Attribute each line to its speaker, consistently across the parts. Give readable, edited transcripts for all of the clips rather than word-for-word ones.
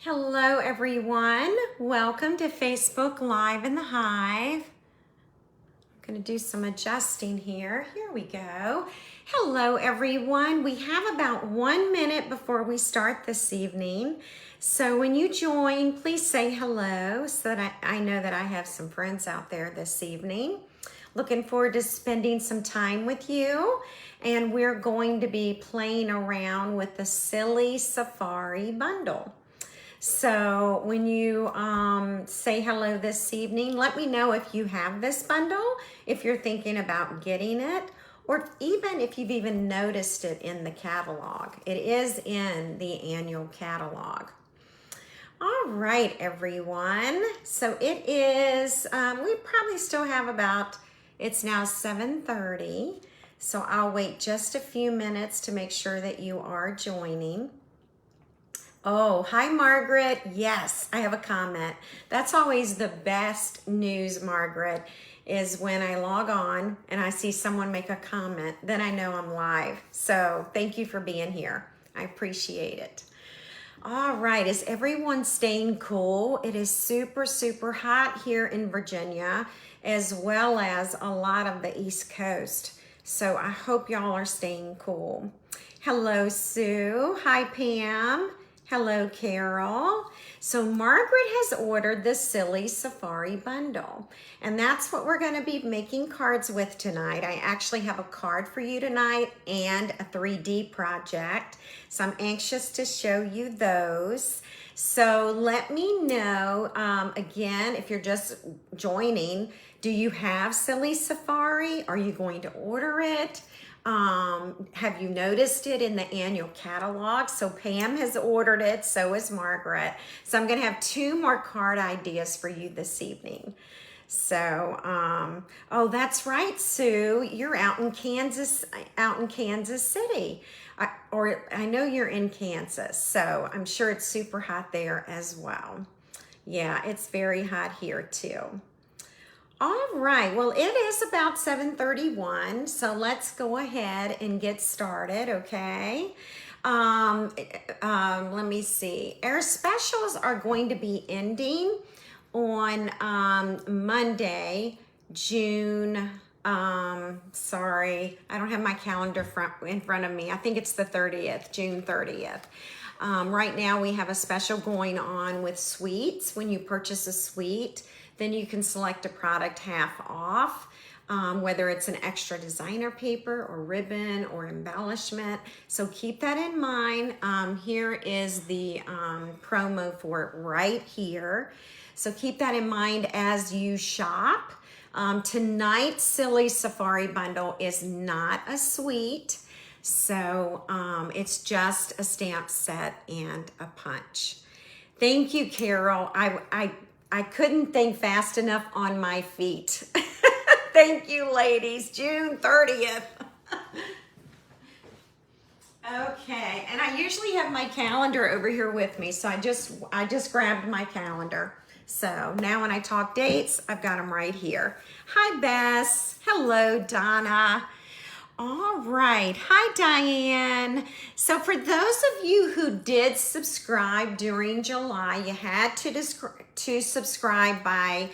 Speaker 1: Hello everyone, welcome to Facebook Live in the Hive. I'm going to do some adjusting here. Here we go. Hello everyone, we have about 1 minute before we start this evening. So when you join, please say hello so that I know that I have some friends out there this evening. Looking forward to spending some time with you. And we're going to be playing around with the Silly Safari bundle. So when you say hello this evening, let me know if you have this bundle, if you're thinking about getting it, or even if you've even noticed it in the catalog. It is in the annual catalog. All right, everyone. So it is, we probably still have about, it's now 7:30. So I'll wait just a few minutes to make sure that you are joining. Oh, hi, Margaret. Yes, I have a comment. That's always the best news, Margaret, is when I log on and I see someone make a comment, then I know I'm live. So thank you for being here. I appreciate it. All right, is everyone staying cool? It is super, super hot here in Virginia, as well as a lot of the East Coast. So I hope y'all are staying cool. Hello, Sue. Hi, Pam. Hello, Carol. So Margaret has ordered the Silly Safari bundle, and that's what we're going to be making cards with tonight. I actually have a card for you tonight and a 3D project, so I'm anxious to show you those. So let me know, again, if you're just joining, do you have Silly Safari? Are you going to order it? Have you noticed it in the annual catalog? So Pam has ordered it, so is Margaret. So I'm going to have 2 more card ideas for you this evening. So, oh, that's right, Sue. You're out in Kansas City. I know you're in Kansas, so I'm sure it's super hot there as well. Yeah, it's very hot here too. All right, well, it is about 7:31, so let's go ahead and get started, okay? Let me see. Our specials are going to be ending on Monday, June, sorry, I don't have my calendar in front of me. I think it's the 30th, June 30th. Right now we have a special going on with sweets. When you purchase a sweet, then you can select a product half off, whether it's an extra designer paper or ribbon or embellishment. So keep that in mind. Here is the promo for it right here. So keep that in mind as you shop. Tonight's Silly Safari bundle is not a suite. So it's just a stamp set and a punch. Thank you, Carol. I couldn't think fast enough on my feet. Thank you, ladies. June 30th. Okay, and I usually have my calendar over here with me, so I just grabbed my calendar. So now when I talk dates, I've got them right here. Hi, Bess. Hello, Donna. All right. Hi, Diane. So for those of you who did subscribe during July, you had to subscribe by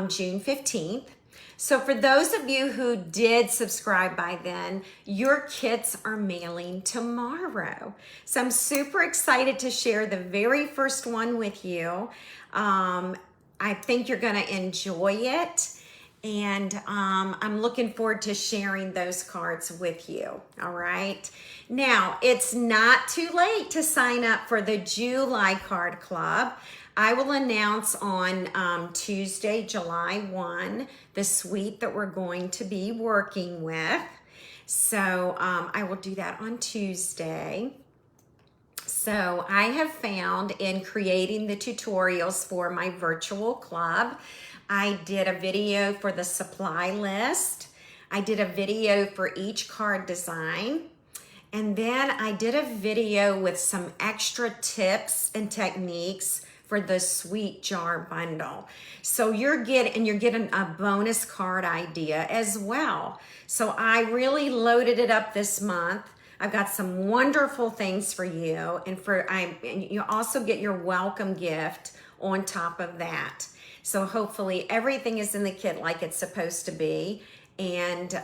Speaker 1: June 15th. So for those of you who did subscribe by then, your kits are mailing tomorrow. So I'm super excited to share the very first one with you. I think you're going to enjoy it. And I'm looking forward to sharing those cards with you, all right? Now, it's not too late to sign up for the July Card Club. I will announce on Tuesday, July 1, the suite that we're going to be working with. So I will do that on Tuesday. So I have found in creating the tutorials for my virtual club, I did a video for the supply list. I did a video for each card design. And then I did a video with some extra tips and techniques for the Sweet Jar bundle. So you're getting a bonus card idea as well. So I really loaded it up this month I've got some wonderful things for you, and you also get your welcome gift on top of that. So hopefully everything is in the kit like it's supposed to be. And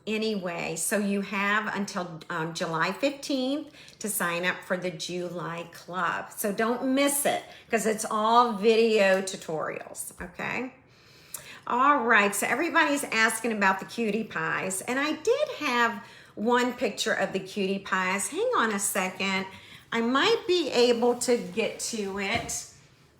Speaker 1: anyway, so you have until July 15th to sign up for the July Club. So don't miss it because it's all video tutorials, okay? All right, so everybody's asking about the cutie pies. And I did have one picture of the cutie pies. Hang on a second. I might be able to get to it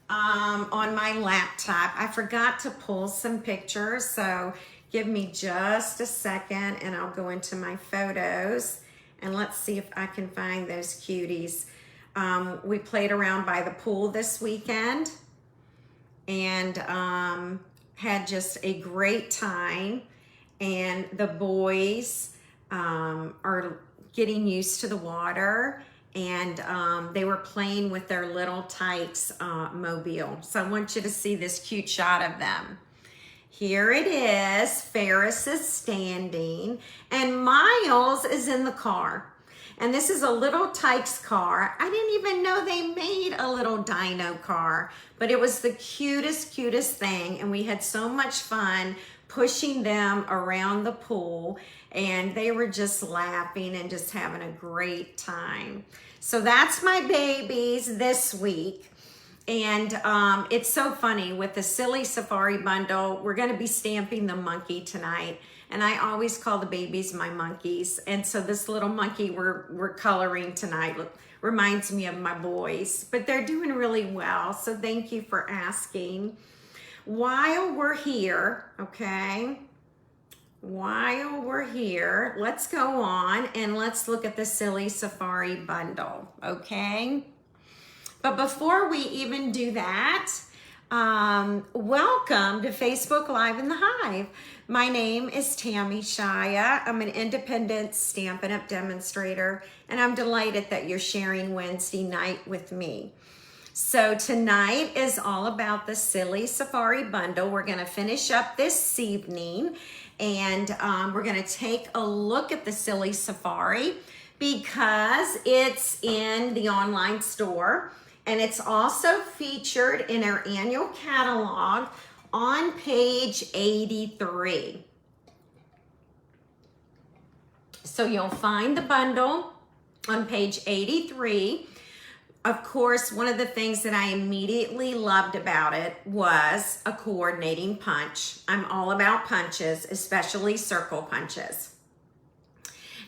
Speaker 1: on my laptop. I forgot to pull some pictures, so give me just a second and I'll go into my photos and let's see if I can find those cuties. We played around by the pool this weekend and had just a great time, and the boys are getting used to the water, and they were playing with their little Tykes mobile. So I want you to see this cute shot of them. Here it is. Ferris is standing and Miles is in the car. And this is a little Tykes car. I didn't even know they made a little dino car, but it was the cutest thing. And we had so much fun pushing them around the pool, and they were just laughing and just having a great time. So that's my babies this week. And it's so funny with the Silly Safari bundle. We're going to be stamping the monkey tonight, and I always call the babies my monkeys. And so this little monkey we're coloring tonight reminds me of my boys, but they're doing really well. So thank you for asking. While we're here, okay, while we're here, let's go on and let's look at the Silly Safari bundle, okay? But before we even do that, welcome to Facebook Live in the Hive. My name is Tammy Shia. I'm an independent Stampin' Up! Demonstrator, and I'm delighted that you're sharing Wednesday night with me. So tonight is all about the Silly Safari bundle. We're gonna finish up this evening, and we're gonna take a look at the Silly Safari because it's in the online store. And it's also featured in our annual catalog on page 83. So you'll find the bundle on page 83. Of course, one of the things that I immediately loved about it was a coordinating punch. I'm all about punches, especially circle punches.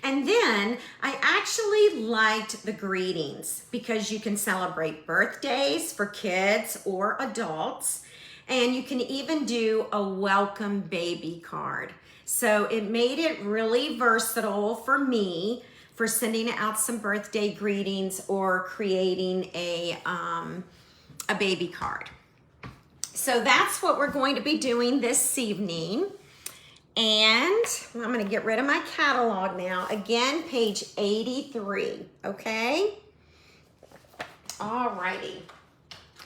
Speaker 1: And then I actually liked the greetings because you can celebrate birthdays for kids or adults, and you can even do a welcome baby card. So it made it really versatile for me for sending out some birthday greetings or creating a baby card. So that's what we're going to be doing this evening. And I'm going to get rid of my catalog now. Again, page 83, okay? Alrighty.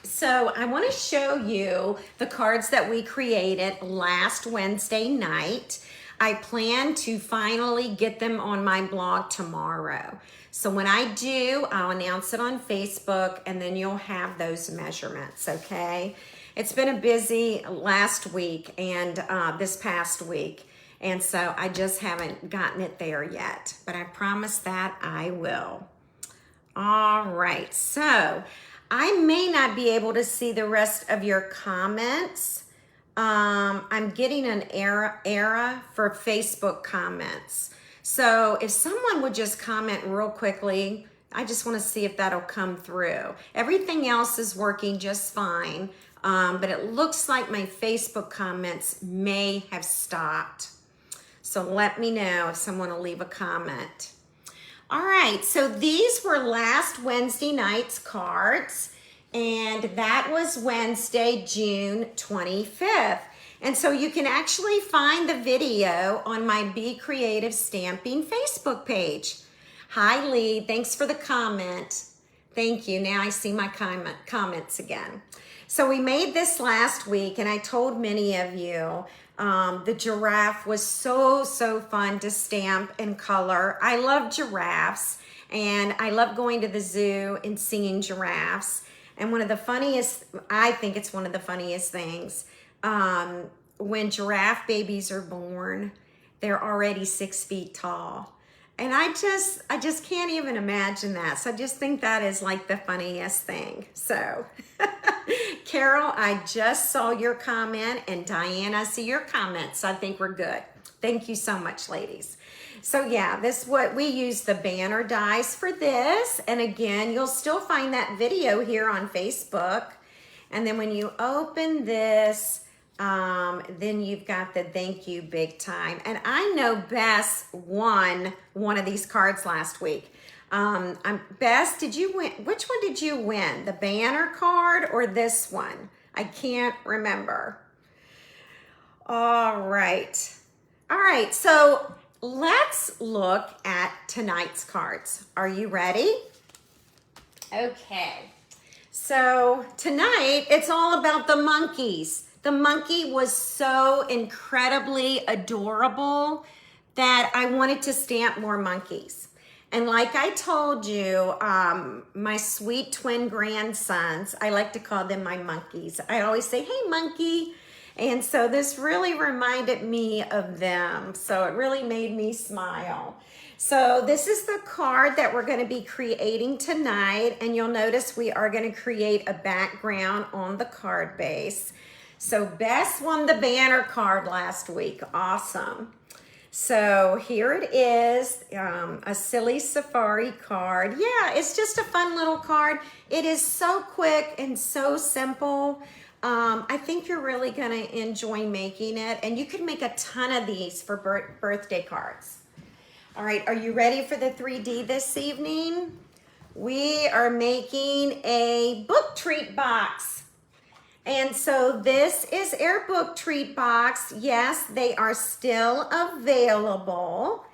Speaker 1: So I want to show you the cards that we created last Wednesday night. I plan to finally get them on my blog tomorrow. So when I do, I'll announce it on Facebook, and then you'll have those measurements, okay? It's been a busy last week and this past week, and so I just haven't gotten it there yet, but I promise that I will. All right, so I may not be able to see the rest of your comments. I'm getting an error for Facebook comments. So if someone would just comment real quickly, I just want to see if that'll come through. Everything else is working just fine. But it looks like my Facebook comments may have stopped. So let me know if someone will leave a comment. All right, so these were last Wednesday night's cards, and that was Wednesday, June 25th. And so you can actually find the video on my Be Creative Stamping Facebook page. Hi, Lee, thanks for the comment. Thank you. Now I see my comments again. So we made this last week, and I told many of you the giraffe was so fun to stamp and color. I love giraffes, and I love going to the zoo and seeing giraffes. And one of the funniest, I think it's one of the funniest things, when giraffe babies are born, they're already 6 feet tall. And I just can't even imagine that. So I just think that is like the funniest thing. So, Carol, I just saw your comment, and Diane, I see your comments. So I think we're good. Thank you so much, ladies. So yeah, we use the banner dies for this. And again, you'll still find that video here on Facebook. And then when you open this, then you've got the thank you big time. And I know Bess won one of these cards last week. Bess, did you win? Which one did you win? The banner card or this one? I can't remember. All right. All right. So let's look at tonight's cards. Are you ready? Okay. So tonight it's all about the monkeys. The monkey was so incredibly adorable that I wanted to stamp more monkeys. And like I told you, my sweet twin grandsons, I like to call them my monkeys. I always say, hey, monkey. And so this really reminded me of them. So it really made me smile. So this is the card that we're going to be creating tonight. And you'll notice we are going to create a background on the card base. So Bess won the banner card last week. Awesome. So here it is, a silly safari card. Yeah, it's just a fun little card. It is so quick and so simple. I think you're really going to enjoy making it. And you can make a ton of these for birthday cards. All right, are you ready for the 3D this evening? We are making a book treat box. And so this is our book treat box. Yes, they are still available.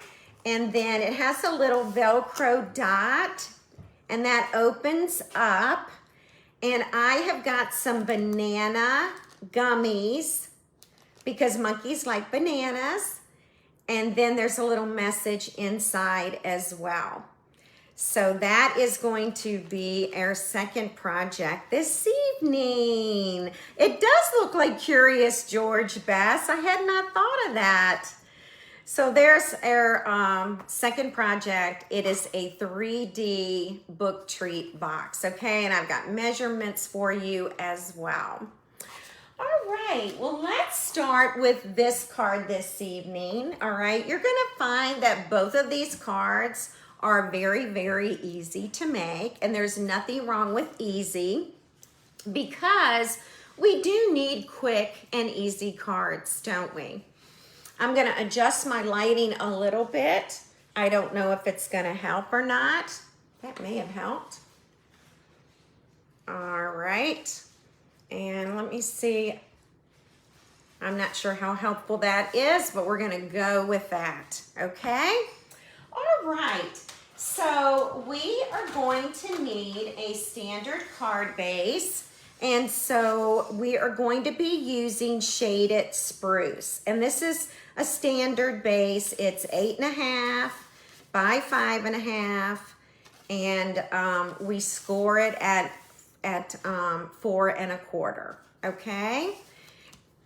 Speaker 1: And then it has a little Velcro dot, and that opens up. And I have got some banana gummies because monkeys like bananas. And then there's a little message inside as well. So that is going to be our second project this evening. It does look like Curious George, Bess. I had not thought of that. So there's our second project. It is a 3D book treat box, okay? And I've got measurements for you as well. All right, well, let's start with this card this evening, all right? You're gonna find that both of these cards are very easy to make, and there's nothing wrong with easy because we do need quick and easy cards, don't we? I'm gonna adjust my lighting a little bit. I don't know if it's gonna help or not. That may have helped. All right, and let me see. I'm not sure how helpful that is, but we're gonna go with that, okay? All right, so we are going to need a standard card base, and so we are going to be using shaded spruce, and this is a standard base. It's 8.5 by 5.5, and we score it at 4 1/4, okay?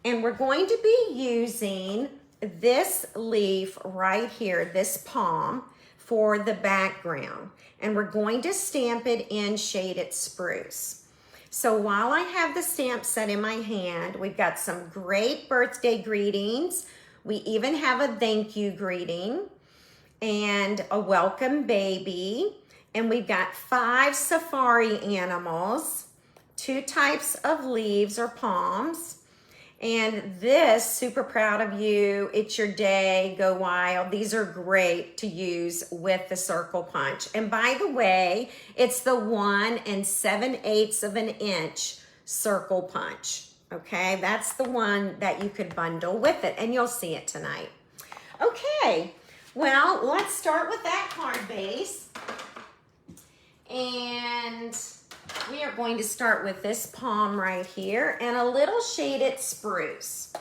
Speaker 1: And we're going to be using this leaf right here, this palm, for the background. And we're going to stamp it in shaded spruce. So while I have the stamp set in my hand, we've got some great birthday greetings. We even have a thank you greeting and a welcome baby. And we've got 5 safari animals, 2 types of leaves or palms. And this, super proud of you, it's your day, go wild. These are great to use with the circle punch. And by the way, it's the 1 7/8 of an inch circle punch. Okay, that's the one that you could bundle with it, and you'll see it tonight. Okay, well, let's start with that card base. And we are going to start with this palm right here and a little shaded spruce.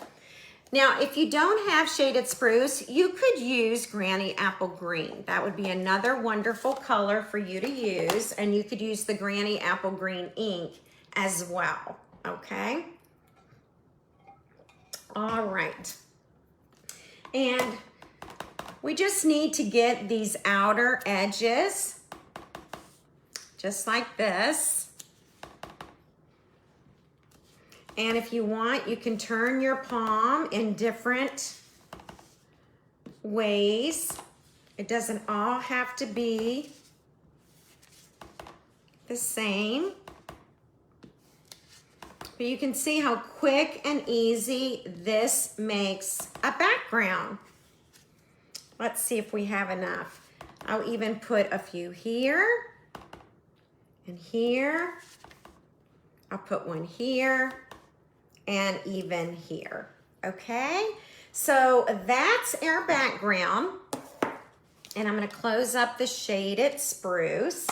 Speaker 1: Now, if you don't have shaded spruce, you could use Granny Apple Green. That would be another wonderful color for you to use, and you could use the Granny Apple Green ink as well, okay? All right. And we just need to get these outer edges, just like this. And if you want, you can turn your palm in different ways. It doesn't all have to be the same. But you can see how quick and easy this makes a background. Let's see if we have enough. I'll even put a few here and here. I'll put one here and even here, okay? So that's our background. And I'm gonna close up the shaded spruce.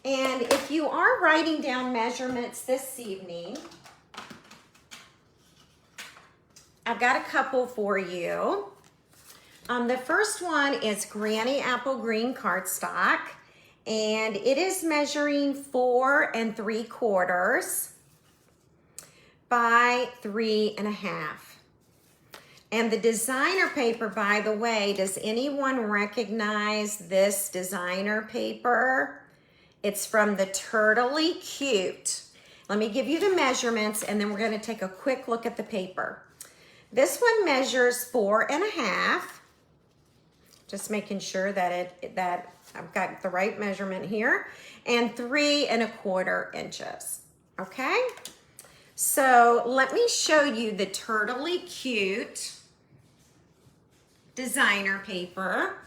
Speaker 1: And if you are writing down measurements this evening, I've got a couple for you. The first one is Granny Apple Green cardstock, and it is measuring 4 3/4 by 3 1/2. And the designer paper, by the way, does anyone recognize this designer paper? It's from the Turtley Cute. Let me give you the measurements and then we're gonna take a quick look at the paper. This one measures 4 1/2. Just making sure that I've got the right measurement here, and 3 1/4 inches, okay? So let me show you the Turtley Cute designer paper.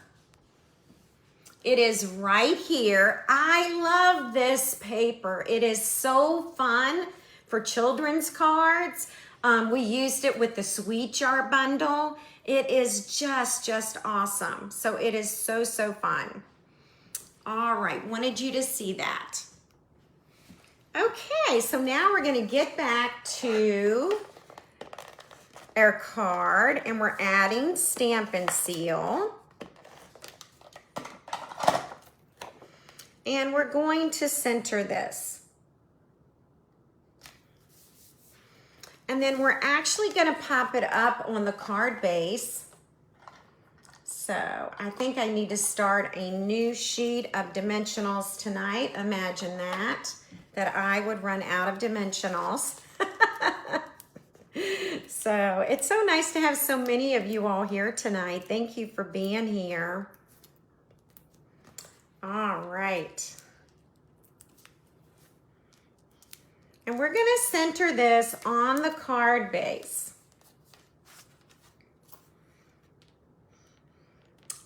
Speaker 1: It is right here. I love this paper. It is so fun for children's cards. We used it with the Sweet Jar bundle. It is just awesome. So it is so fun. All right, wanted you to see that. Okay, so now we're gonna get back to our card and we're adding Stampin' Seal. And we're going to center this. And then we're actually gonna pop it up on the card base. So I think I need to start a new sheet of dimensionals tonight. Imagine that I would run out of dimensionals. So it's so nice to have so many of you all here tonight. Thank you for being here. All right. And we're gonna center this on the card base.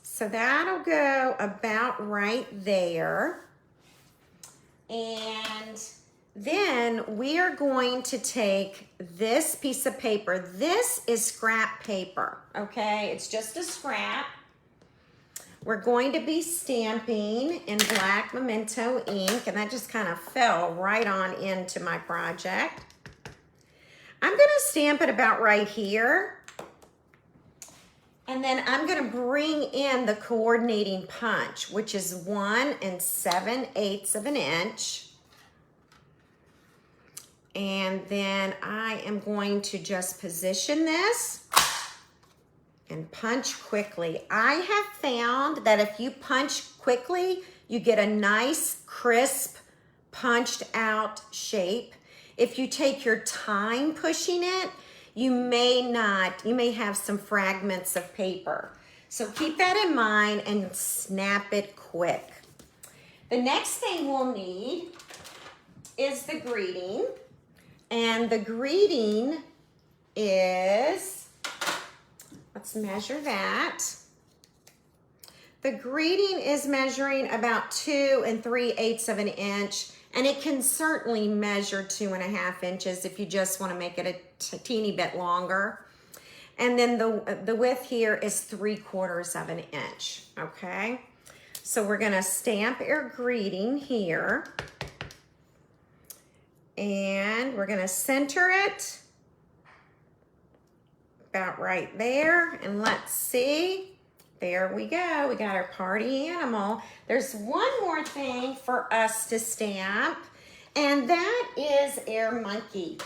Speaker 1: So that'll go about right there. And then we are going to take this piece of paper. This is scrap paper, okay? It's just a scrap. We're going to be stamping in black memento ink, and that just kind of fell right on into my project. I'm gonna stamp it about right here. And then I'm gonna bring in the coordinating punch, which is 1 7/8 inch. And then I am going to just position this and punch quickly. I have found that if you punch quickly, you get a nice, crisp, punched out shape. If you take your time pushing it, you may have some fragments of paper. So keep that in mind and snap it quick. The next thing we'll need is the greeting. And the greeting is, let's measure that. The greeting is measuring about 2 3/8 inch, and it can certainly measure 2 1/2 inches if you just want to make it a teeny bit longer. And then the width here is 3/4 inch, okay? So we're gonna stamp our greeting here. And we're gonna center it about right there. And let's see. There we go. We got our party animal. There's one more thing for us to stamp, and that is our monkey.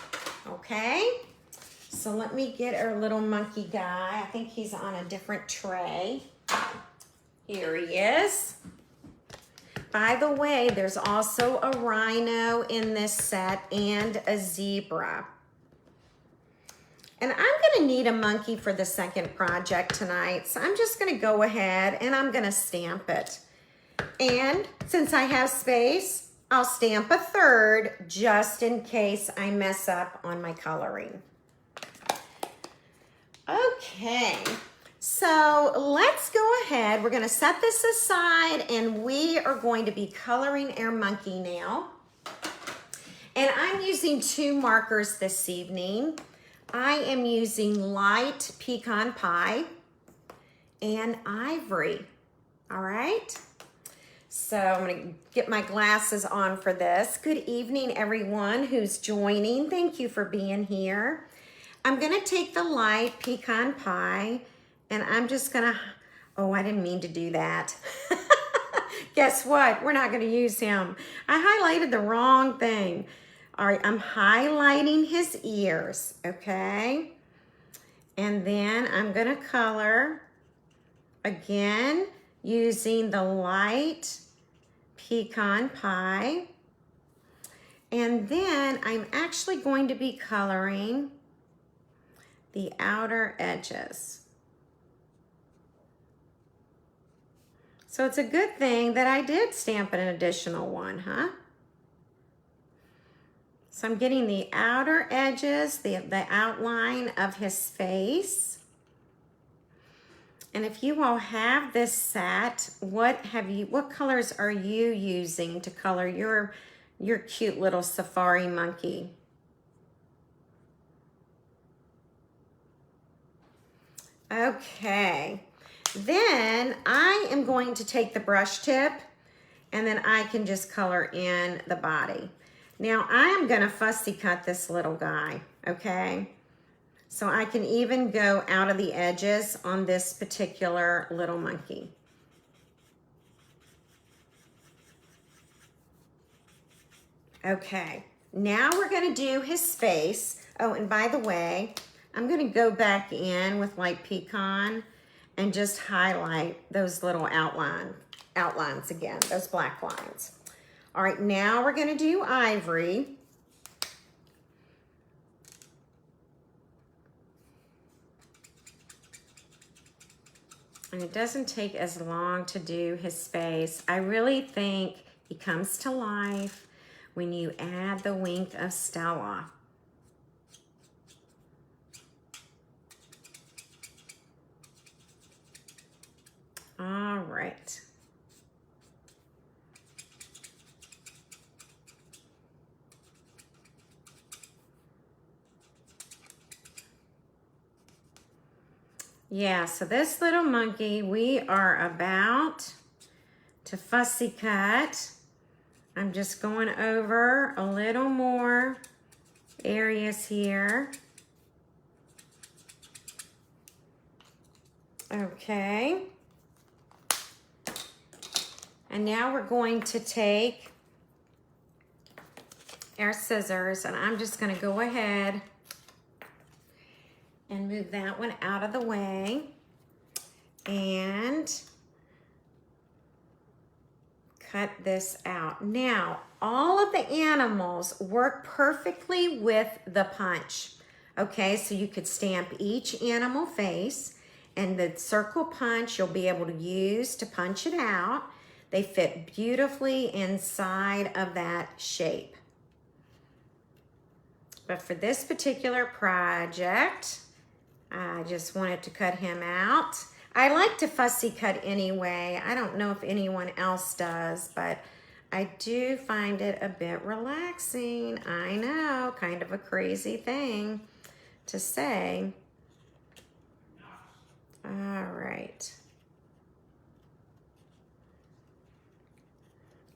Speaker 1: Okay? So let me get our little monkey guy. I think he's on a different tray. Here he is. By the way, there's also a rhino in this set and a zebra. And I'm gonna need a monkey for the second project tonight, so I'm just gonna go ahead and I'm gonna stamp it. And since I have space, I'll stamp a third just in case I mess up on my coloring. Okay, so let's go ahead. We're gonna set this aside and we are going to be coloring our monkey now. And I'm using 2 markers this evening. I am using light pecan pie and ivory, all right? So I'm gonna get my glasses on for this. Good evening, everyone who's joining. Thank you for being here. I'm gonna take the light pecan pie and I'm just gonna, oh, I didn't mean to do that. Guess what? We're not gonna use him. I highlighted the wrong thing. All right, I'm highlighting his ears, okay? And then I'm gonna color, again, using the light pecan pie. And then I'm actually going to be coloring the outer edges. So it's a good thing that I did stamp an additional one, huh? So I'm getting the outer edges, the outline of his face. And if you all have this set, what colors are you using to color your cute little safari monkey? Okay, then I am going to take the brush tip and then I can just color in the body. Now I am gonna fussy cut this little guy, okay? So I can even go out of the edges on this particular little monkey. Okay, now we're gonna do his face. Oh, and by the way, I'm gonna go back in with light pecan and just highlight those little outlines again, those black lines. All right, now we're gonna do ivory. And it doesn't take as long to do his face. I really think he comes to life when you add the wink of Stella. All right. Yeah, so this little monkey, we are about to fussy cut. I'm just going over a little more areas here. Okay. And now we're going to take our scissors and I'm just going to go ahead and move that one out of the way and cut this out. Now, all of the animals work perfectly with the punch. Okay, so you could stamp each animal face and the circle punch you'll be able to use to punch it out. They fit beautifully inside of that shape. But for this particular project, I just wanted to cut him out. I like to fussy cut anyway. I don't know if anyone else does, but I do find it a bit relaxing. I know, kind of a crazy thing to say. All right.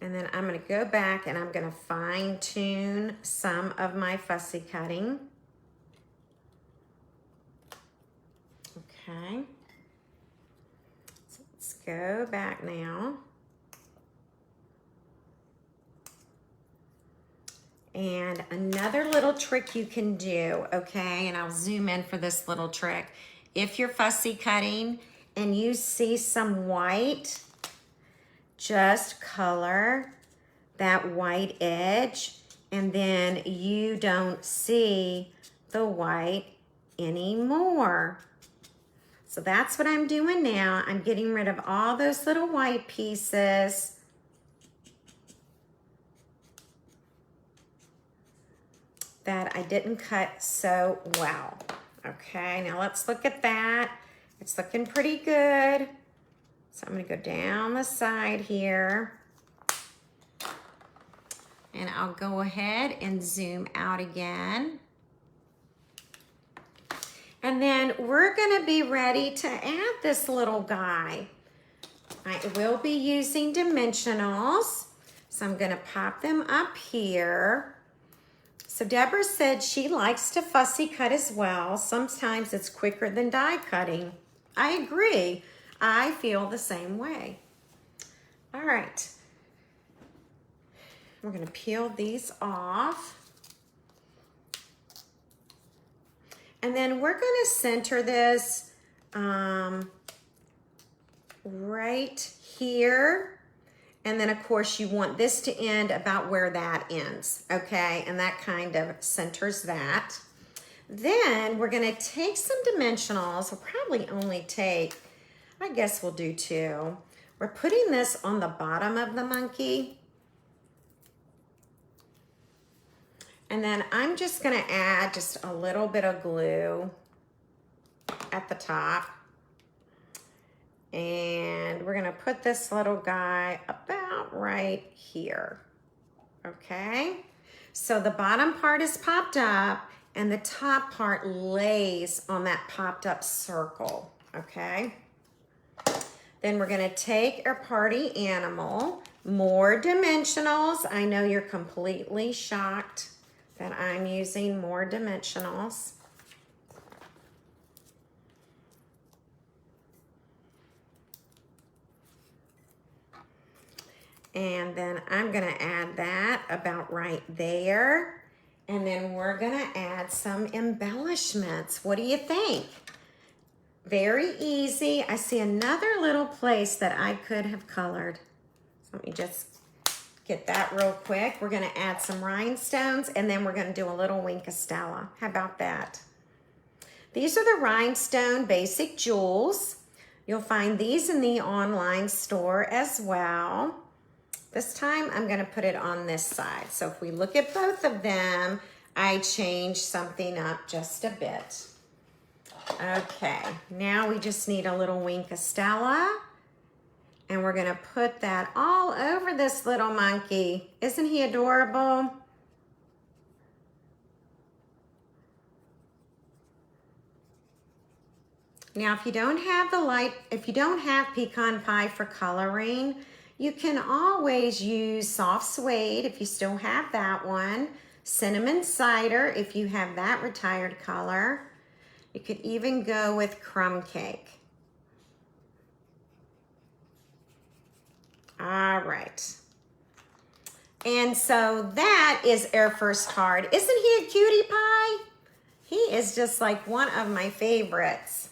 Speaker 1: And then I'm gonna go back and I'm gonna fine tune some of my fussy cutting. Okay. So let's go back now. And another little trick you can do, okay, and I'll zoom in for this little trick. If you're fussy cutting and you see some white, just color that white edge, and then you don't see the white anymore. So that's what I'm doing now. I'm getting rid of all those little white pieces. That I didn't cut so well. Okay, now let's look at that. It's looking pretty good. So I'm gonna go down the side here. And I'll go ahead and zoom out again. And then we're gonna be ready to add this little guy. I will be using dimensionals. So I'm gonna pop them up here. So Deborah said she likes to fussy cut as well. Sometimes it's quicker than die cutting. I agree. I feel the same way. All right. We're gonna peel these off. And then we're gonna center this right here. And then of course you want this to end about where that ends, okay? And that kind of centers that. Then we're gonna take some dimensionals. We'll probably only take, I guess we'll do 2. We're putting this on the bottom of the monkey. And then I'm just gonna add just a little bit of glue at the top. And we're gonna put this little guy about right here, okay? So the bottom part is popped up and the top part lays on that popped up circle, okay? Then we're gonna take our party animal, more dimensionals. I know you're completely shocked that I'm using more dimensionals. And then I'm gonna add that about right there. And then we're gonna add some embellishments. What do you think? Very easy. I see another little place that I could have colored. So let me just get that real quick. We're gonna add some rhinestones and then we're gonna do a little wink of Stella. How about that? These are the rhinestone basic jewels. You'll find these in the online store as well. This time I'm gonna put it on this side. So if we look at both of them, I changed something up just a bit. Okay, now we just need a little wink of Stella. And we're gonna put that all over this little monkey. Isn't he adorable? Now, if you don't have pecan pie for coloring, you can always use soft suede if you still have that one. Cinnamon cider if you have that retired color. You could even go with crumb cake. All right. And so that is our first card. Isn't he a cutie pie? He is just like one of my favorites.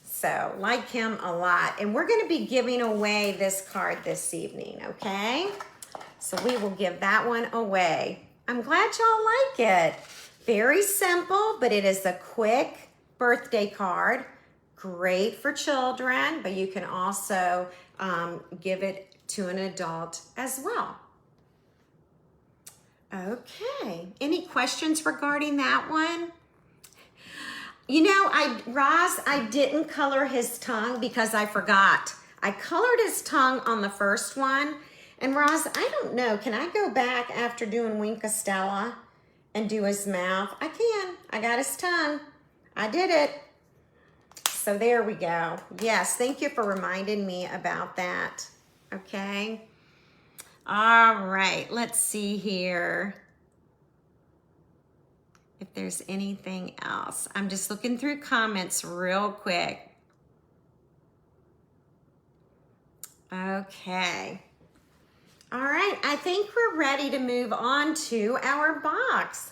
Speaker 1: So like him a lot. And we're gonna be giving away this card this evening, okay? So we will give that one away. I'm glad y'all like it. Very simple, but it is a quick birthday card. Great for children, but you can also give it to an adult as well. Okay, any questions regarding that one? You know, Roz, I didn't color his tongue because I forgot. I colored his tongue on the first one. And Roz, I don't know, can I go back after doing Wink of Stella and do his mouth? I can, I got his tongue. I did it. So there we go. Yes, thank you for reminding me about that. Okay. All right, let's see here if there's anything else. I'm just looking through comments real quick. Okay. All right, I think we're ready to move on to our box.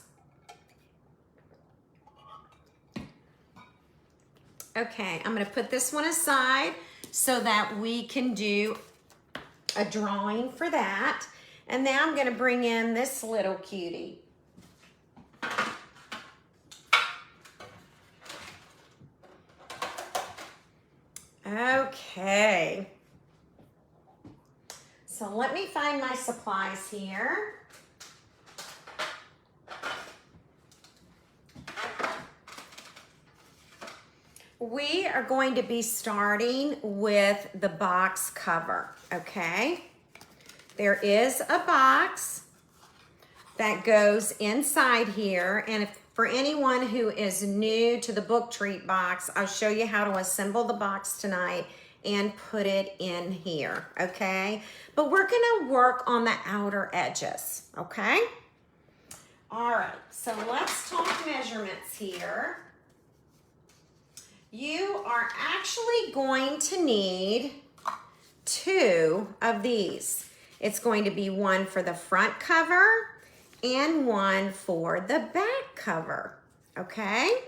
Speaker 1: Okay, I'm gonna put this one aside so that we can do a drawing for that. And now I'm gonna bring in this little cutie. Okay. So let me find my supplies here. We are going to be starting with the box cover, okay? There is a box that goes inside here, and for anyone who is new to the book treat box, I'll show you how to assemble the box tonight and put it in here, okay? But we're gonna work on the outer edges, okay? All right, so let's talk measurements here. You are actually going to need 2 of these. It's going to be one for the front cover and one for the back cover, okay?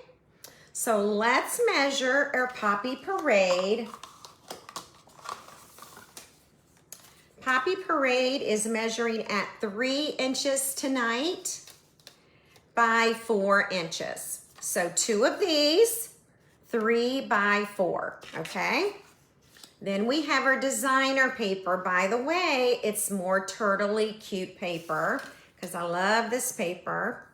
Speaker 1: So let's measure our Poppy Parade. Poppy Parade is measuring at 3 inches tonight by 4 inches. So 2 of these, 3 by 4, okay? Then we have our designer paper. By the way, it's more turtly cute paper because I love this paper.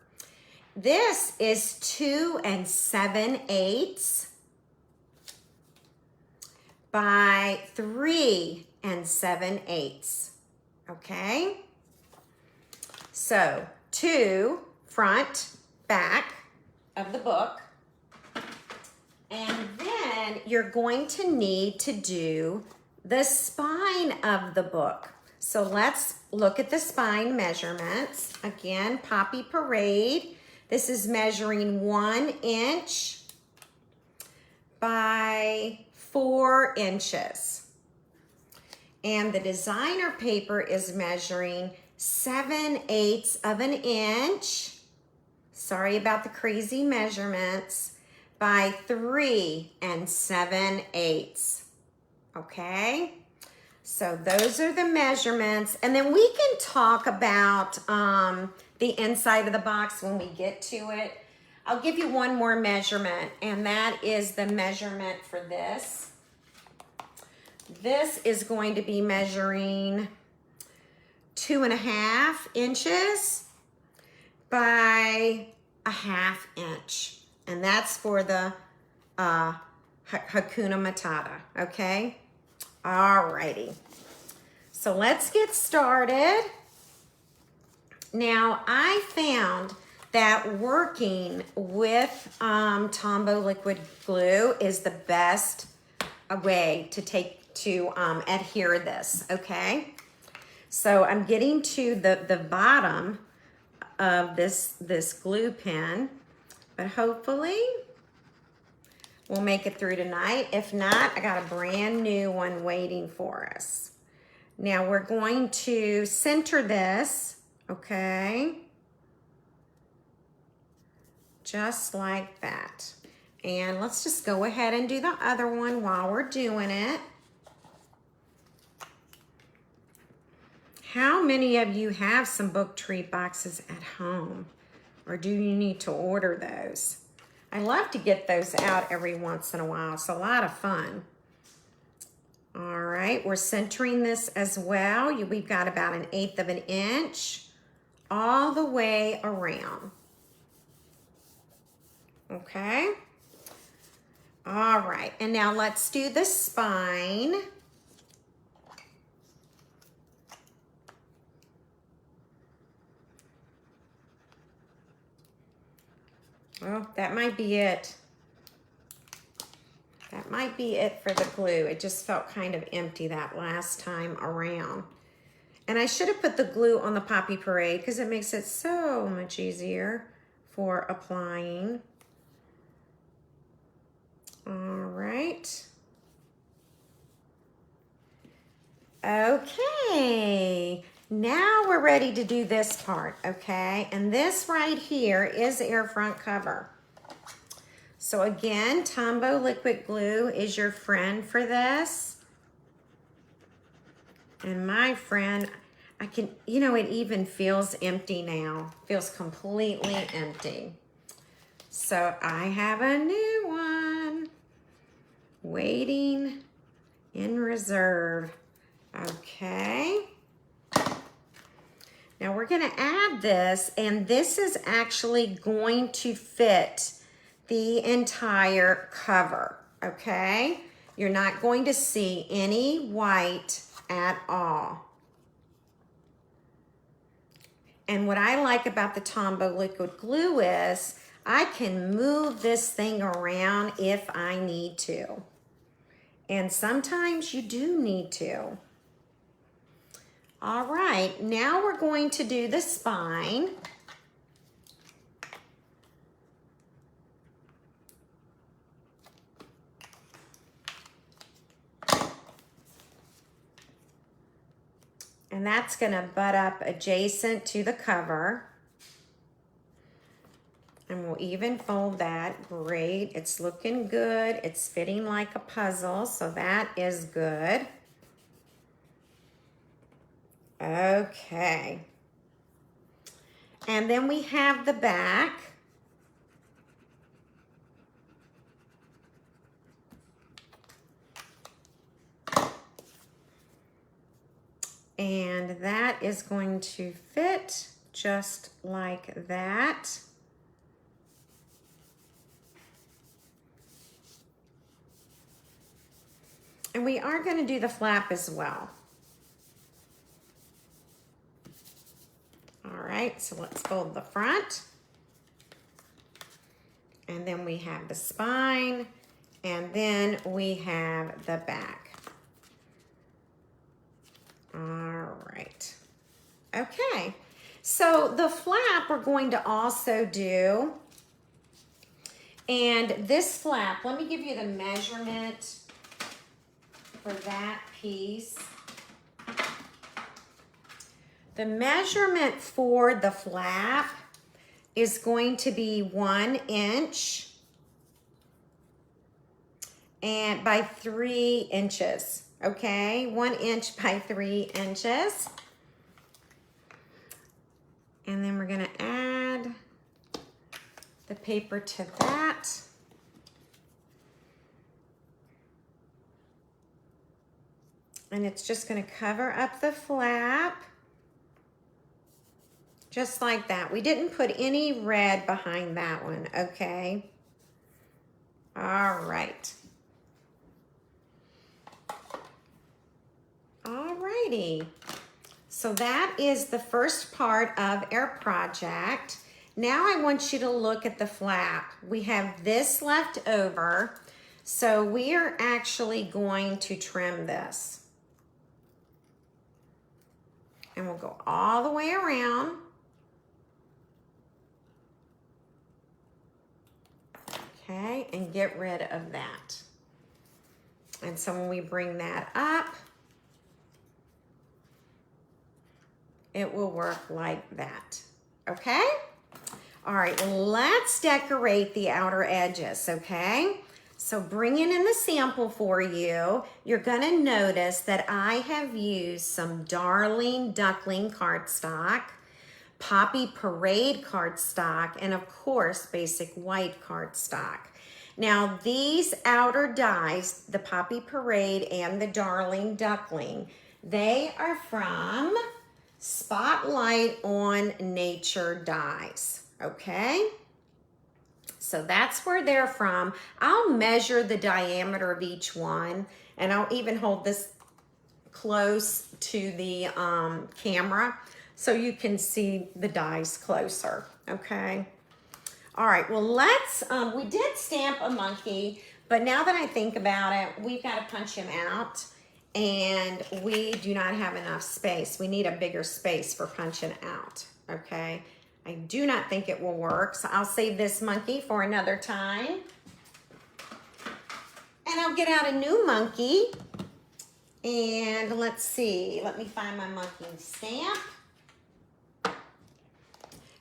Speaker 1: This is 2 7/8 by 3 7/8, okay? So 2 front, back of the book. And then you're going to need to do the spine of the book. So let's look at the spine measurements. Again, Poppy Parade. This is measuring 1 inch by 4 inches. And the designer paper is measuring 7/8 of an inch. Sorry about the crazy measurements. By 3 7/8, okay? So those are the measurements. And then we can talk about the inside of the box when we get to it. I'll give you one more measurement, and that is the measurement for this. This is going to be measuring 2.5 inches by 1/2 inch. And that's for the Hakuna Matata, okay? All righty. So let's get started. Now, I found that working with Tombow liquid glue is the best way to adhere this, okay? So I'm getting to the bottom of this glue pen. But hopefully we'll make it through tonight. If not, I got a brand new one waiting for us. Now we're going to center this, okay? Just like that. And let's just go ahead and do the other one while we're doing it. How many of you have some book treat boxes at home? Or do you need to order those? I love to get those out every once in a while. It's a lot of fun. All right, we're centering this as well. We've got about 1/8 of an inch all the way around. Okay. All right, and now let's do the spine. Well, that might be it. That might be it for the glue. It just felt kind of empty that last time around. And I should have put the glue on the Poppy Parade because it makes it so much easier for applying. All right. Okay, now we're ready to do this part, okay? And this right here is air front cover. So again, Tombow liquid glue is your friend for this. And my friend, I can, you know, it even feels empty now. Feels completely empty. So I have a new one waiting in reserve. Okay. Now we're going to add this, and this is actually going to fit the entire cover, okay? You're not going to see any white at all. And what I like about the Tombow liquid glue is I can move this thing around if I need to. And sometimes you do need to. All right, now we're going to do the spine. And that's gonna butt up adjacent to the cover. And we'll even fold that. Great, it's looking good. It's fitting like a puzzle, so that is good. Okay. And then we have the back. And that is going to fit just like that. And we are going to do the flap as well. All right, so let's fold the front. And then we have the spine. And then we have the back. All right. Okay, so the flap we're going to also do. And this flap, let me give you the measurement for that piece. The measurement for the flap is going to be 1 inch and by 3 inches, okay? 1 inch by 3 inches. And then we're gonna add the paper to that. And it's just gonna cover up the flap. Just like that. We didn't put any red behind that one, okay? All right. All righty. So that is the first part of our project. Now I want you to look at the flap. We have this left over, so we are actually going to trim this. And we'll go all the way around. Okay, and get rid of that. And so when we bring that up, it will work like that, okay? All right, let's decorate the outer edges, okay? So bringing in the sample for you, you're gonna notice that I have used some Darling Duckling cardstock, Poppy Parade cardstock, and of course, basic white cardstock. Now these outer dies, the Poppy Parade and the Darling Duckling, they are from Spotlight on Nature dies, okay? So that's where they're from. I'll measure the diameter of each one, and I'll even hold this close to the camera so you can see the dies closer, okay? All right, well let's, we did stamp a monkey, but now that I think about it, we've got to punch him out. and we do not have enough space. We need a bigger space for punching out, okay? I do not think it will work, so I'll save this monkey for another time. And I'll get out a new monkey. And let's see, let me find my monkey stamp.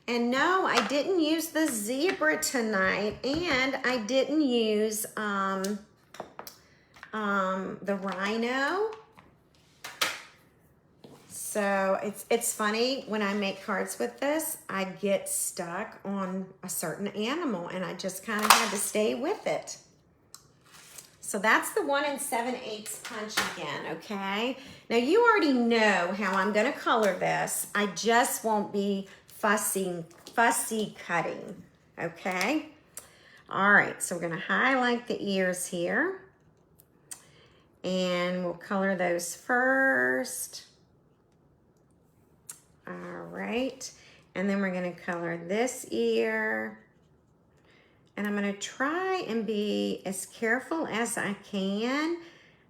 Speaker 1: And no, I didn't use the zebra tonight, and I didn't use the rhino. So it's funny, when I make cards with this, I get stuck on a certain animal, and I just kind of had to stay with it. So that's the 1 7/8 punch again, okay? Now you already know how I'm gonna color this. I just won't be fussy cutting, okay? All right, so we're gonna highlight the ears here, and we'll color those first. All right, and then we're gonna color this ear. And I'm gonna try and be as careful as I can.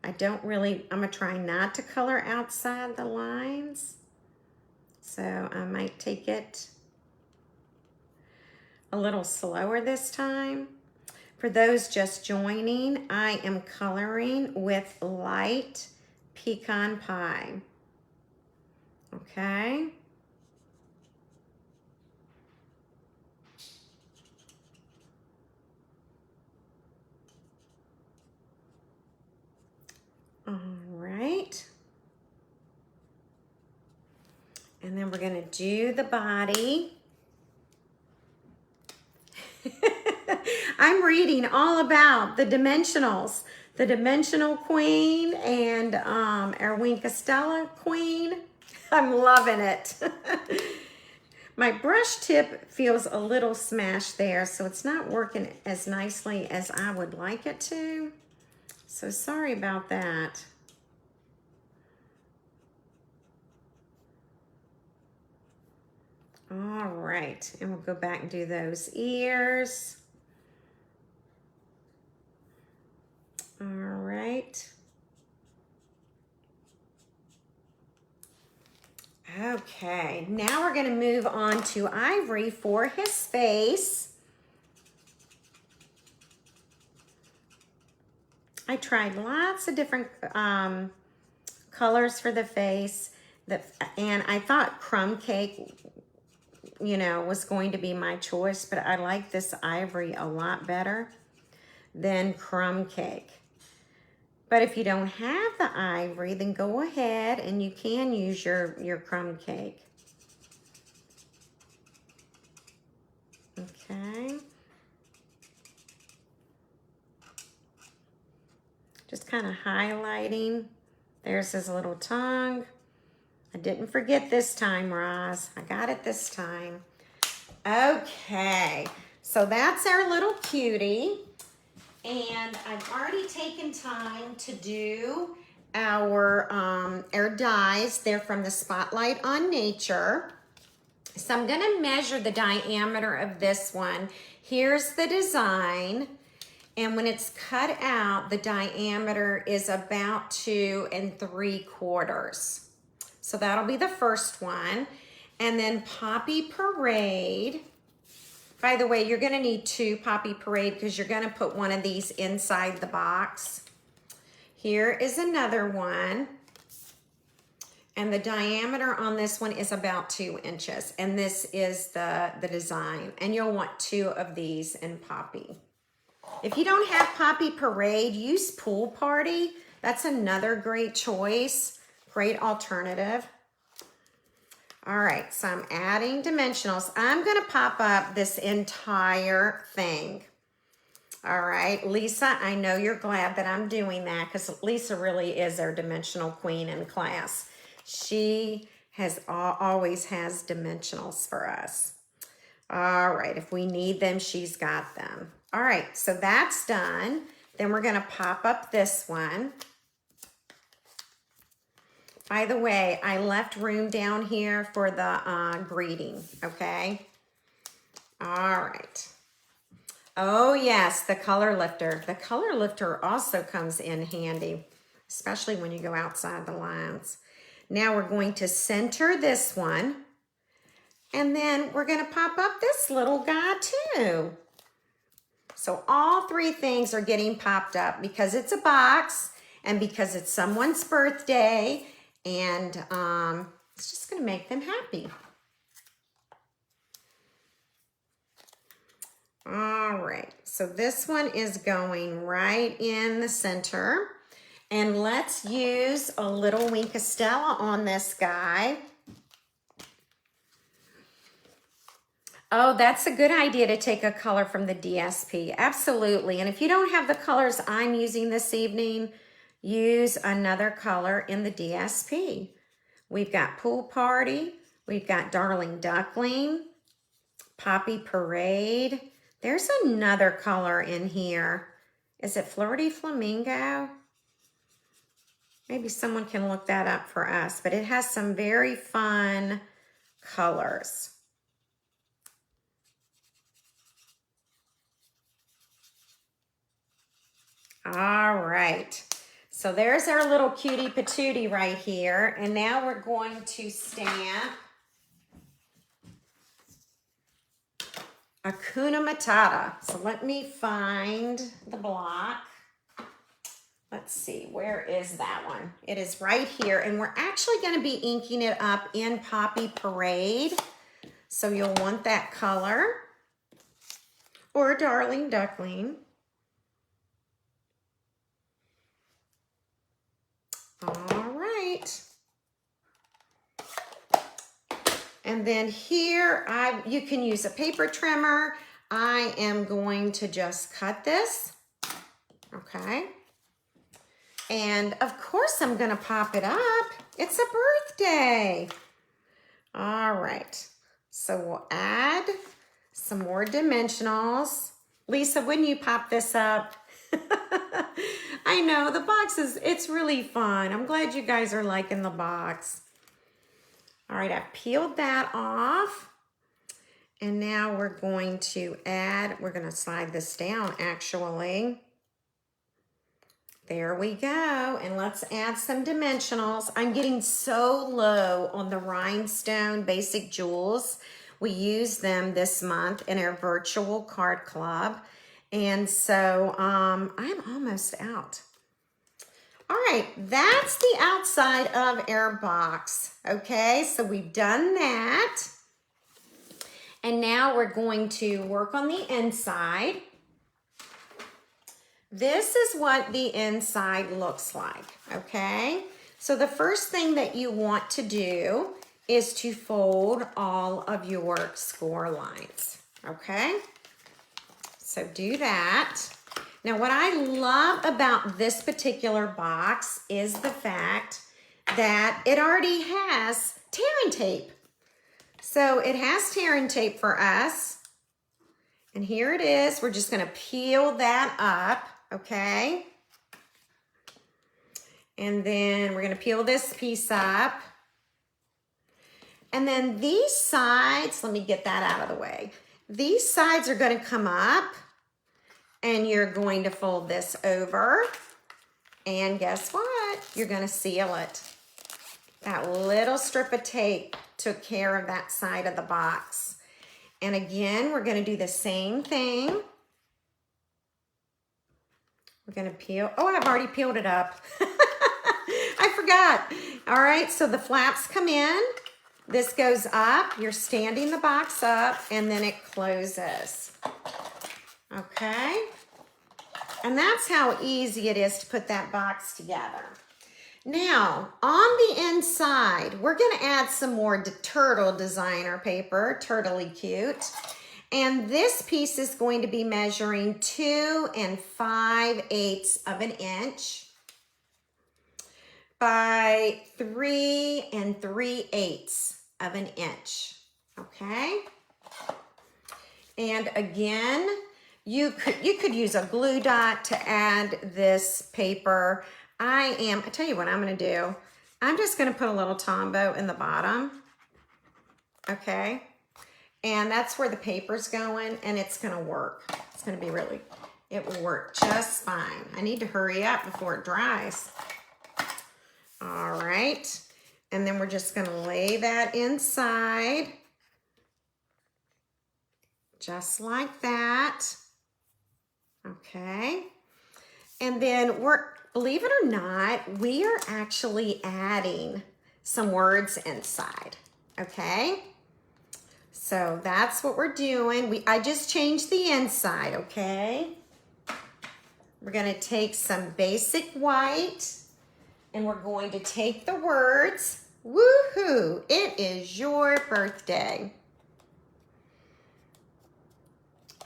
Speaker 1: I'm gonna try not to color outside the lines. So I might take it a little slower this time. For those just joining, I am coloring with light pecan pie, okay? All right. And then we're gonna do the body. I'm reading all about the dimensionals, the dimensional queen and Erwin Costella queen. I'm loving it. My brush tip feels a little smashed there, so it's not working as nicely as I would like it to. So sorry about that. All right, and we'll go back and do those ears. All right. Okay, now we're gonna move on to Ivory for his face. I tried lots of different colors for the face, and I thought crumb cake, you know, was going to be my choice, but I like this Ivory a lot better than crumb cake. But if you don't have the Ivory, then go ahead and you can use your crumb cake. Okay. Just kind of highlighting. There's his little tongue. I didn't forget this time, Roz. I got it this time. Okay, so that's our little cutie. And I've already taken time to do our dies. They're from the Spotlight on Nature. So I'm gonna measure the diameter of this one. Here's the design. And when it's cut out, the diameter is about 2 3/4. So that'll be the first one. And then Poppy Parade. By the way, you're gonna need 2 Poppy Parade because you're gonna put one of these inside the box. Here is another one. And the diameter on this one is about 2 inches. And this is the design. And you'll want 2 of these in Poppy. If you don't have Poppy Parade, use Pool Party. That's another great choice, great alternative. All right, so I'm adding dimensionals. I'm gonna pop up this entire thing. All right, Lisa, I know you're glad that I'm doing that because Lisa really is our dimensional queen in class. She always has dimensionals for us. All right, if we need them, she's got them. All right, so that's done. Then we're gonna pop up this one. By the way, I left room down here for the greeting, okay? All right. Oh yes, the color lifter. The color lifter also comes in handy. especially when you go outside the lines. Now we're going to center this one, and then we're going to pop up this little guy too. So all three things are getting popped up because it's a box and because it's someone's birthday, and it's just going to make them happy. All right, so this one is going right in the center. And let's use a little Wink of Stella on this guy. Oh, that's a good idea to take a color from the DSP. Absolutely. And if you don't have the colors I'm using this evening, use another color in the DSP. We've got Pool Party. We've got Darling Duckling. Poppy Parade. There's another color in here. Is it Flirty Flamingo? Maybe someone can look that up for us, but it has some very fun colors. All right, so there's our little cutie patootie right here, and now we're going to stamp Hakuna Matata. So let me find the block. Let's see, where is that one? It is right here, and we're actually going to be inking it up in Poppy Parade. So you'll want that color, or Darling Duckling. All right. And then here, you can use a paper trimmer. I am going to just cut this, okay? And of course I'm gonna pop it up. It's a birthday. All right, so we'll add some more dimensionals. Lisa, wouldn't you pop this up? I know, the box it's really fun. I'm glad you guys are liking the box. All right, I've peeled that off. And now we're going to slide this down actually. There we go, and let's add some dimensionals. I'm getting so low on the rhinestone basic jewels. We use them this month in our virtual card club, and so I'm almost out. All right, that's the outside of our box, okay? So we've done that, and now we're going to work on the inside. This is what the inside looks like, okay? So the first thing that you want to do is to fold all of your score lines, okay? So do that. Now what I love about this particular box is the fact that it already has tearing tape. So it has tearing tape for us. And here it is. We're just gonna peel that up. Okay, and then we're going to peel this piece up. And then these sides, let me get that out of the way. These sides are going to come up, and you're going to fold this over. And guess what? You're going to seal it. That little strip of tape took care of that side of the box. And again, we're going to do the same thing. We're gonna peel, oh, I've already peeled it up. I forgot. All right, so the flaps come in, this goes up, you're standing the box up, and then it closes. Okay, and that's how easy it is to put that box together. Now, on the inside, we're gonna add some more turtle designer paper, turtly cute. And this piece is going to be measuring 2 5/8 of an inch by 3 3/8 of an inch, okay? And again, you could use a glue dot to add this paper. I tell you what I'm gonna do. I'm just gonna put a little Tombow in the bottom, okay? And that's where the paper's going, and it's gonna work. It's gonna be it will work just fine. I need to hurry up before it dries. All right. And then we're just gonna lay that inside. Just like that. Okay. And then believe it or not, we are actually adding some words inside. Okay. So that's what we're doing. I just changed the inside, okay? We're gonna take some basic white and we're going to take the words, woohoo, it is your birthday.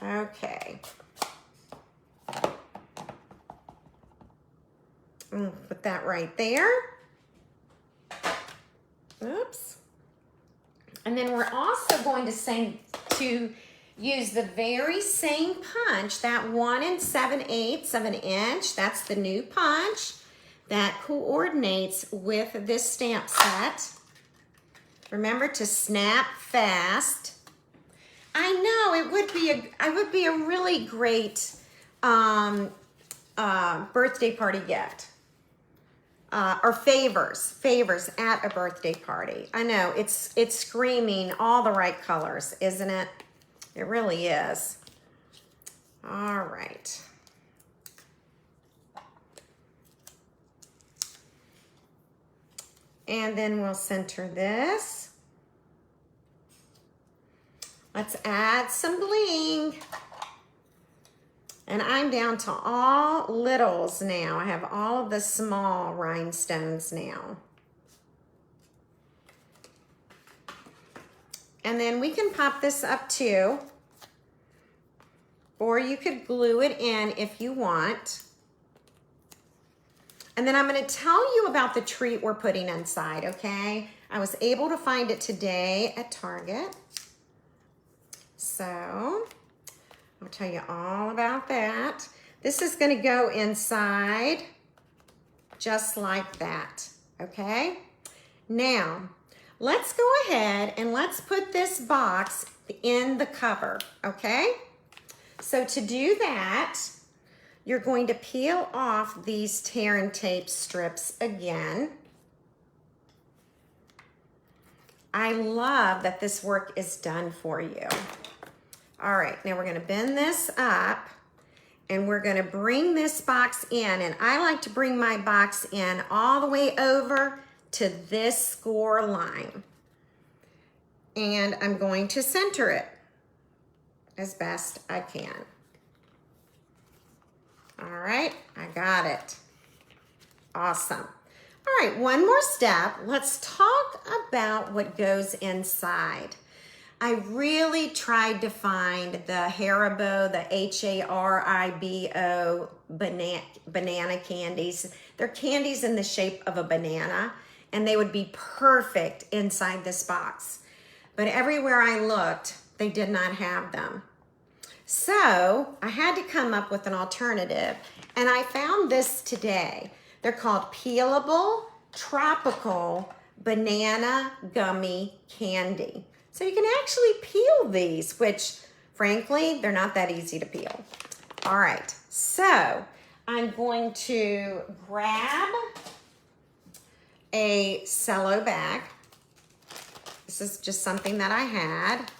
Speaker 1: Okay. Put that right there. Oops. And then we're also going to use the very same punch, that 1 7/8 of an inch. That's the new punch that coordinates with this stamp set. Remember to snap fast. I know it would be a really great birthday party gift. Or favors at a birthday party. I know, it's screaming all the right colors, isn't it? It really is. All right. And then we'll center this. Let's add some bling. And I'm down to all littles now. I have all of the small rhinestones now. And then we can pop this up too. Or you could glue it in if you want. And then I'm going to tell you about the treat we're putting inside, okay? I was able to find it today at Target. So I'll tell you all about that. This is going to go inside just like that, okay? Now, let's go ahead and let's put this box in the cover, okay? So to do that, you're going to peel off these tear and tape strips again. I love that this work is done for you. All right, now we're gonna bend this up and we're gonna bring this box in, and I like to bring my box in all the way over to this score line. And I'm going to center it as best I can. All right, I got it. Awesome. All right, one more step. Let's talk about what goes inside. I really tried to find the Haribo, the Haribo banana candies. They're candies in the shape of a banana, and they would be perfect inside this box. But everywhere I looked, they did not have them. So I had to come up with an alternative, and I found this today. They're called Peelable Tropical Banana Gummy Candy. So you can actually peel these, which frankly, they're not that easy to peel. All right, so I'm going to grab a cello bag. This is just something that I had.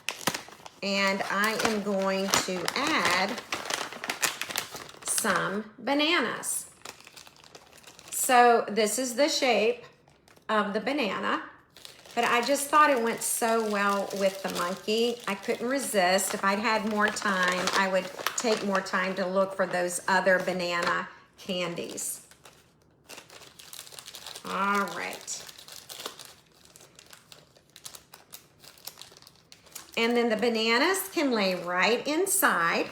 Speaker 1: And I am going to add some bananas. So this is the shape of the banana, but I just thought it went so well with the monkey. I couldn't resist. If I'd had more time, I would take more time to look for those other banana candies. All right. And then the bananas can lay right inside.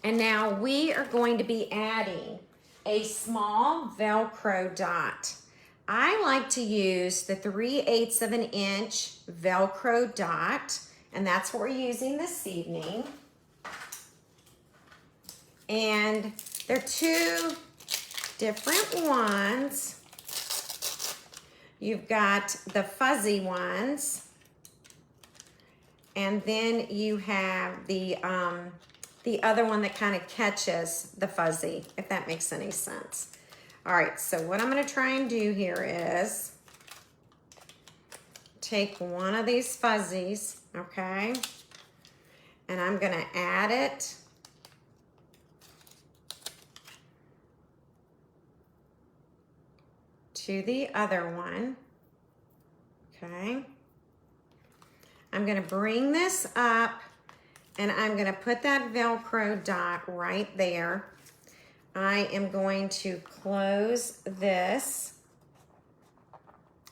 Speaker 1: And now we are going to be adding a small Velcro dot. I like to use the 3/8 of an inch Velcro dot, and that's what we're using this evening. And they're two different ones. You've got the fuzzy ones, and then you have the the other one that kind of catches the fuzzy, if that makes any sense. All right, so what I'm gonna try and do here is take one of these fuzzies, okay? And I'm gonna add it to the other one, okay? I'm gonna bring this up and I'm gonna put that Velcro dot right there. I am going to close this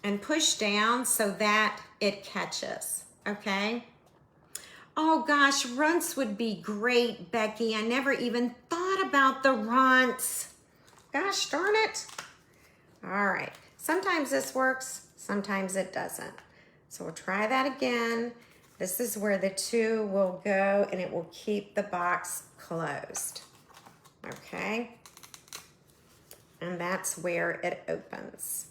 Speaker 1: and push down so that it catches, okay? Oh gosh, runts would be great, Becky. I never even thought about the runts. Gosh darn it. All right, sometimes this works, sometimes it doesn't. So we'll try that again. This is where the two will go and it will keep the box closed, okay? And that's where it opens.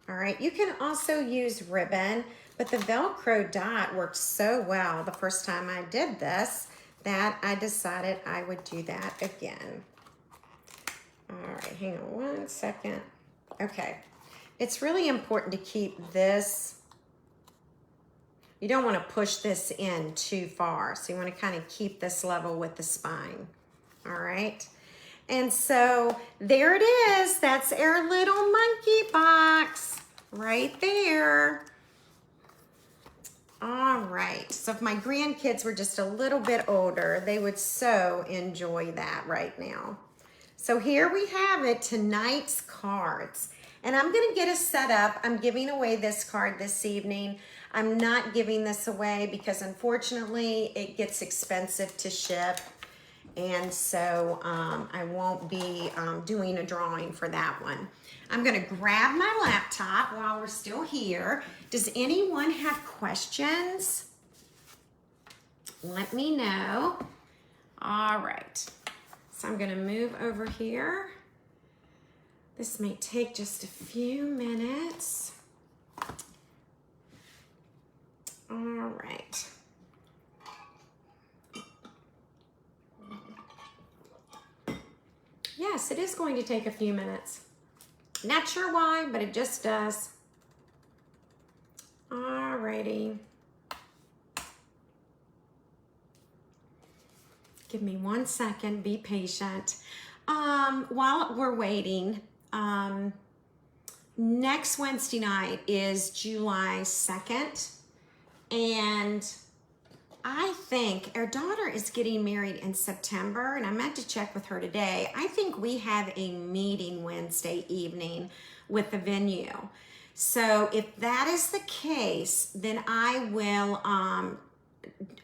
Speaker 1: All right, you can also use ribbon, but the Velcro dot worked so well the first time I did this that I decided I would do that again. All right, hang on one second. Okay, it's really important to keep this, you don't want to push this in too far. So you want to kind of keep this level with the spine. All right. And so there it is. That's our little monkey box right there. All right. So if my grandkids were just a little bit older, they would so enjoy that right now. So here we have it, tonight's cards. And I'm going to get us set up. I'm giving away this card this evening. I'm not giving this away because unfortunately it gets expensive to ship. And so I won't be doing a drawing for that one. I'm going to grab my laptop while we're still here. Does anyone have questions? Let me know. All right. So I'm going to move over here. This may take just a few minutes. All right. Yes, it is going to take a few minutes. Not sure why, but it just does. All righty. Give me 1 second, be patient. While we're waiting, next Wednesday night is July 2nd, and I think our daughter is getting married in September, and I meant to check with her today. I think we have a meeting Wednesday evening with the venue. So if that is the case, then I will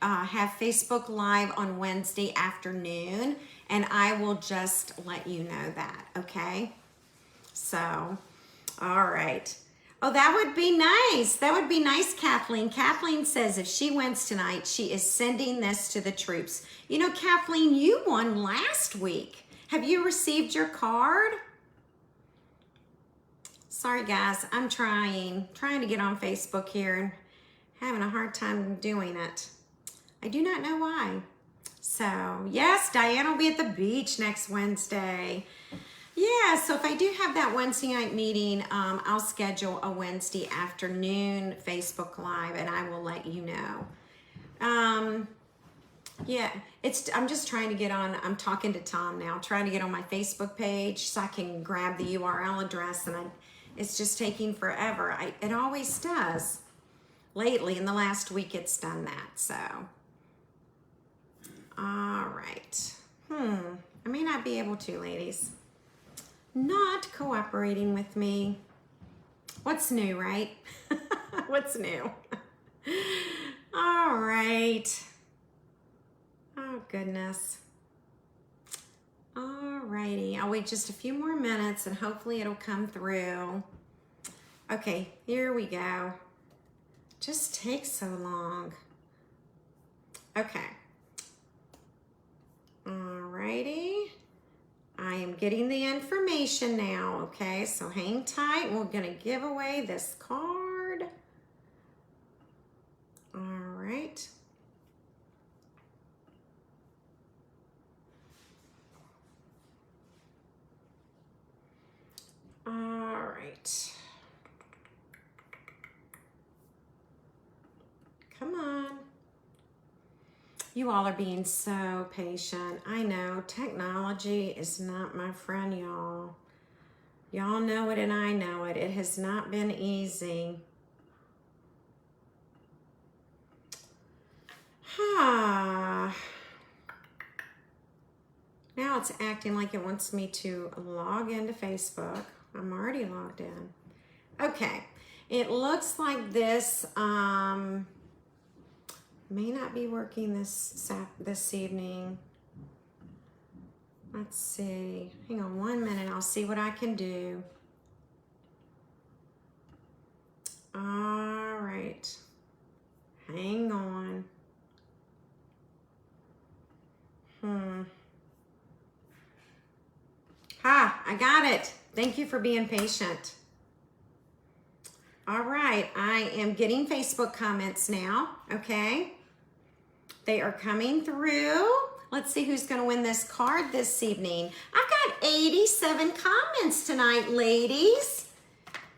Speaker 1: have Facebook Live on Wednesday afternoon, and I will just let you know that, okay? So, all right. Oh, that would be nice. That would be nice, Kathleen. Kathleen says if she wins tonight, she is sending this to the troops. You know, Kathleen, you won last week. Have you received your card? Sorry, guys. I'm trying to get on Facebook here and having a hard time doing it. I do not know why. So, yes, Diane will be at the beach next Wednesday. Yeah, so if I do have that Wednesday night meeting, I'll schedule a Wednesday afternoon Facebook Live, and I will let you know. Yeah, I'm just trying to get on, I'm talking to Tom now, trying to get on my Facebook page so I can grab the URL address, and it's just taking forever. It always does. Lately, in the last week, it's done that, so. All right. I may not be able to, ladies. Not cooperating with me. What's new, right? What's new? All right. Oh, goodness. All righty. I'll wait just a few more minutes and hopefully it'll come through. Okay, here we go. Just takes so long. Okay. All righty. I am getting the information now, okay? So hang tight. We're going to give away this card. All right. All right. Come on. You all are being so patient. I know technology is not my friend, y'all. Y'all know it and I know it. It has not been easy. Now it's acting like it wants me to log into Facebook. I'm already logged in. Okay, it looks like this may not be working this evening. Let's see. Hang on 1 minute. I'll see what I can do. All right. Hang on. I got it. Thank you for being patient. All right. I am getting Facebook comments now. Okay. They are coming through. Let's see who's going to win this card this evening. I've got 87 comments tonight, ladies.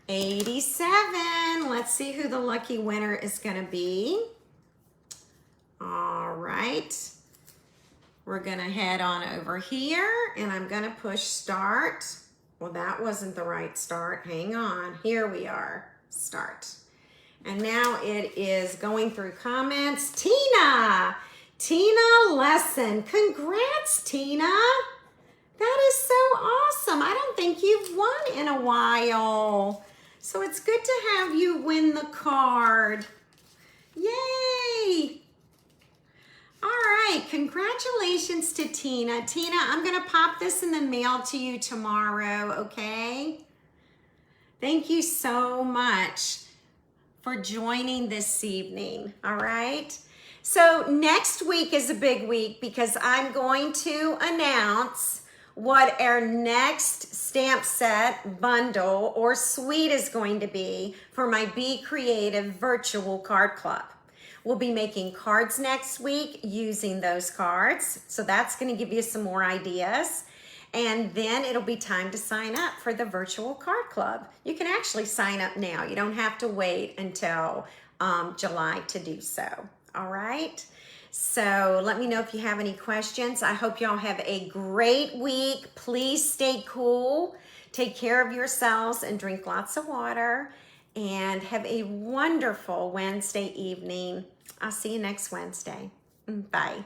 Speaker 1: 87. Let's see who the lucky winner is going to be. All right. We're going to head on over here, and I'm going to push start. Well, that wasn't the right start. Hang on. Here we are. Start. And now it is going through comments. Tina Lesson. Congrats, Tina. That is so awesome. I don't think you've won in a while. So it's good to have you win the card. Yay. All right, congratulations to Tina. Tina, I'm gonna pop this in the mail to you tomorrow, okay? Thank you so much for joining this evening, all right? So next week is a big week because I'm going to announce what our next stamp set, bundle, or suite is going to be for my Be Creative virtual card club. We'll be making cards next week using those cards. So that's gonna give you some more ideas. And then it'll be time to sign up for the virtual card club. You can actually sign up now. You don't have to wait until July to do so, all right? So let me know if you have any questions. I hope y'all have a great week. Please stay cool, take care of yourselves, and drink lots of water. And have a wonderful Wednesday evening. I'll see you next Wednesday. Bye.